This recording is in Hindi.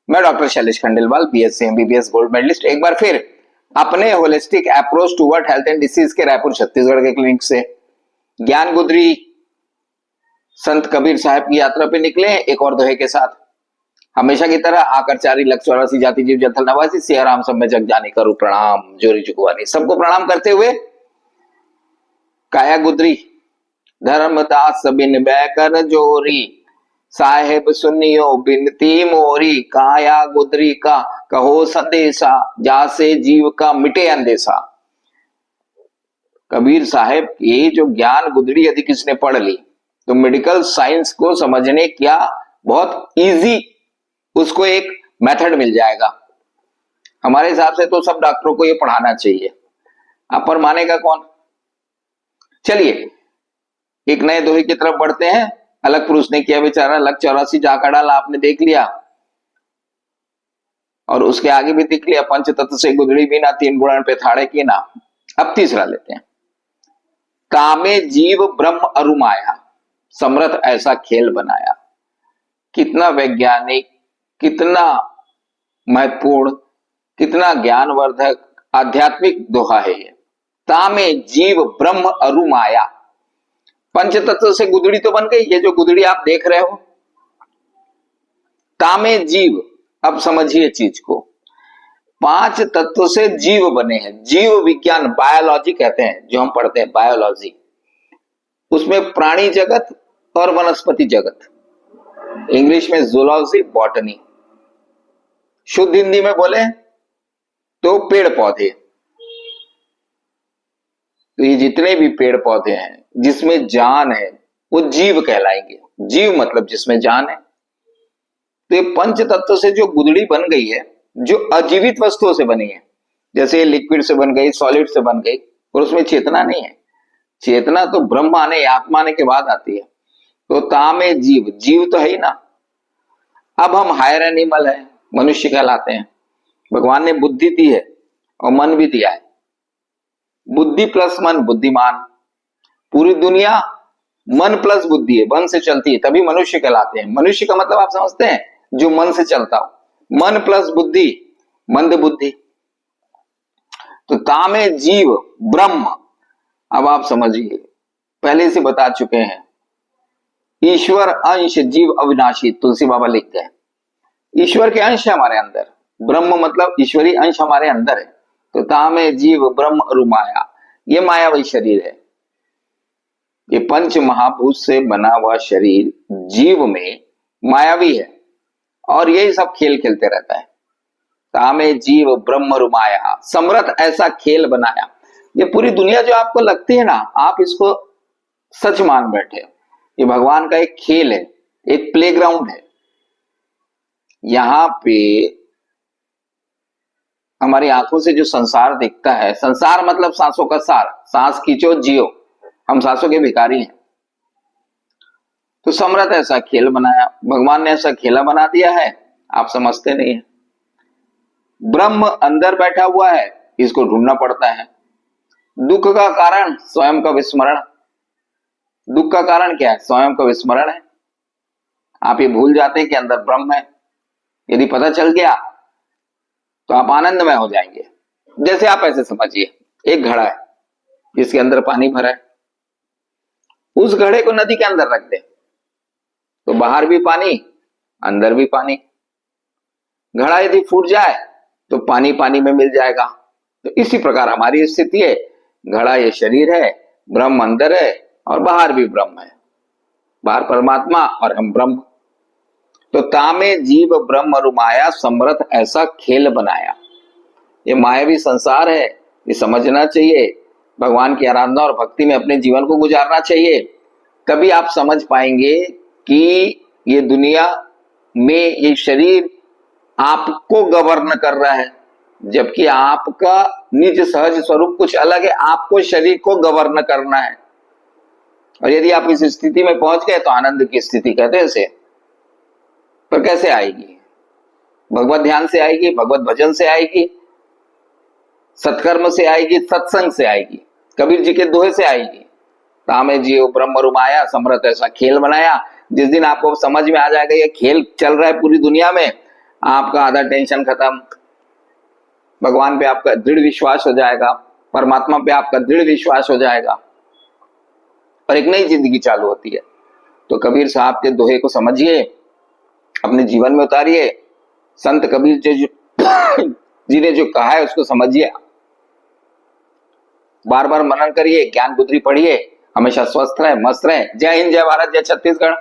मैं doctor Shailesh Khandelwal, BSc MBBS gold medalist, एक बार फिर अपने holistic approach toward health and disease के रायपुर छत्तीसगढ़ के क्लिनिक से ज्ञान गुदरी संत कबीर साहब की यात्रा पे निकले हैं एक और दोहे के साथ। हमेशा की तरह आकर 4,84,84 जाति जीव जंतल नवासी सिया राम सब में जग जाने करूं प्रणाम जोरी जुगवानी। सबको प्रणाम करते हुए काया गुदरी धर्मदास बिन बैकर जोरी साहेब सुनियो बिनती मोरी, काया गुदरी का कहो संदेशा जासे जीव का मिटे अंदेशा। कबीर साहब की जो ज्ञान गुदरी यदि किसने पढ़ ली तो मेडिकल साइंस को समझने क्या बहुत इजी उसको एक मेथड मिल जाएगा। हमारे हिसाब से तो सब डॉक्टरों को ये पढ़ाना चाहिए, आप पर मानेगा कौन। चलिए एक नए दोहे की तरफ बढ़ते हैं। अलग पुरुष ने किया बेचारा लग 84 जाका डाला, आपने देख लिया और उसके आगे भी देख लिया। पंच तत्व से गुदड़ी भी ना, तीन गुणन पे थाड़े की ना। अब तीसरा लेते हैं। कामे जीव ब्रह्म अरुमाया समरथ ऐसा खेल बनाया। कितना वैज्ञानिक, कितना महत्वपूर्ण, कितना ज्ञानवर्धक आध्यात्मिक दोहा है ये। तामे जीव ब्रह्म अरुमाया। पंच तत्व से गुदड़ी तो बन गई, ये जो गुदड़ी आप देख रहे हो। तामे जीव, अब समझिए चीज को। 5 तत्व से जीव बने हैं। जीव विज्ञान बायोलॉजी कहते हैं जो हम पढ़ते हैं, बायोलॉजी। उसमें प्राणी जगत और वनस्पति जगत, इंग्लिश में जूलॉजी, बॉटनी। शुद्ध हिंदी में बोले तो पेड़ पौधे। तो ये जितने भी पेड़ पौधे हैं जिसमें जान है वो जीव कहलाएंगे। जीव मतलब जिसमें जान है। तो ये पंच तत्व से जो गुदड़ी बन गई है, जो अजीवित वस्तुओं से बनी है, जैसे लिक्विड से बन गई, सॉलिड से बन गई, और उसमें चेतना नहीं है। चेतना तो ब्रह्म आने, आत्मा आने के बाद आती है। तो तामे जीव, जीव तो है ही ना। अब हम हायर एनिमल है, मनुष्य कहलाते हैं। भगवान ने बुद्धि दी है और मन भी दिया है। बुद्धि प्लस मन बुद्धिमान। पूरी दुनिया मन प्लस बुद्धि है, मन से चलती है, तभी मनुष्य कहलाते हैं। मनुष्य का मतलब आप समझते हैं, जो मन से चलता हो। मन प्लस बुद्धि मंद बुद्धि। तो तामे जीव ब्रह्म। अब आप समझिए, पहले से बता चुके हैं, ईश्वर अंश जीव अविनाशी, तुलसी बाबा लिख गए। ईश्वर के अंश है हमारे अंदर, ब्रह्म मतलब ईश्वरीय अंश हमारे अंदर है। तो तामे जीव ब्रह्म अरुमाया, ये मायावी शरीर है। ये पंच महाभूत से बना हुआ शरीर जीव में मायावी है और यही सब खेल खेलते रहता है। तामे जीव ब्रह्म अरुमाया समरथ ऐसा खेल बनाया। ये पूरी दुनिया जो आपको लगती है ना, आप इसको सच मान बैठे। ये भगवान का एक खेल है, एक प्लेग्राउंड है। यहां पे हमारी आंखों से जो संसार दिखता है, संसार मतलब सांसों का सार, सांस खींचो जियो, हम सांसों के भिखारी हैं। तो समरथ ऐसा खेल बनाया, भगवान ने ऐसा खेला बना दिया है, आप समझते नहीं है। ब्रह्म अंदर बैठा हुआ है, इसको ढूंढना पड़ता है। दुख का कारण स्वयं का विस्मरण। दुख का कारण क्या है? स्वयं का विस्मरण है। आप ये भूल जाते हैं कि अंदर ब्रह्म है। यदि पता चल गया तो आप आनंदमय हो जाएंगे। जैसे आप ऐसे समझिए, एक घड़ा है जिसके अंदर पानी भरा है। उस घड़े को नदी के अंदर रख दे तो बाहर भी पानी, अंदर भी पानी। घड़ा यदि फूट जाए तो पानी पानी में मिल जाएगा। तो इसी प्रकार हमारी स्थिति है। घड़ा ये शरीर है, ब्रह्म अंदर है और बाहर भी ब्रह्म है। बाहर परमात्मा और हम ब्रह्म। तो तामे जीव ब्रह्म अरुमाया समरथ ऐसा खेल बनाया। ये मायावी संसार है, ये समझना चाहिए। भगवान की आराधना और भक्ति में अपने जीवन को गुजारना चाहिए। तभी आप समझ पाएंगे कि ये दुनिया में ये शरीर आपको गवर्न कर रहा है, जबकि आपका निज सहज स्वरूप कुछ अलग है। आपको शरीर को गवर्न करना है। और यदि आप इस स्थिति में पहुंच गए तो आनंद की स्थिति कहते हैं इसे। पर कैसे आएगी? भगवत ध्यान से आएगी, भगवत भजन से आएगी, सत्कर्म से आएगी, सत्संग से आएगी, कबीर जी के दोहे से आएगी। तामे जीव ब्रह्म अरुमाया समरथ ऐसा खेल बनाया। जिस दिन आपको समझ में आ जाएगा ये खेल चल रहा है पूरी दुनिया में, आपका आधा टेंशन खत्म, भगवान पे आपका दृढ़ विश्वास हो जाएगा, परमात्मा पे आपका दृढ़ विश्वास हो जाएगा और एक नई जिंदगी चालू होती है। तो कबीर साहब के दोहे को समझिए, अपने जीवन में उतारिए। संत कबीर जी ने जो कहा है उसको समझिए, बार बार मनन करिए, ज्ञान बुद्धि पढ़िए, हमेशा स्वस्थ रहे, मस्त रहे। जय हिंद, जय भारत, जय छत्तीसगढ़।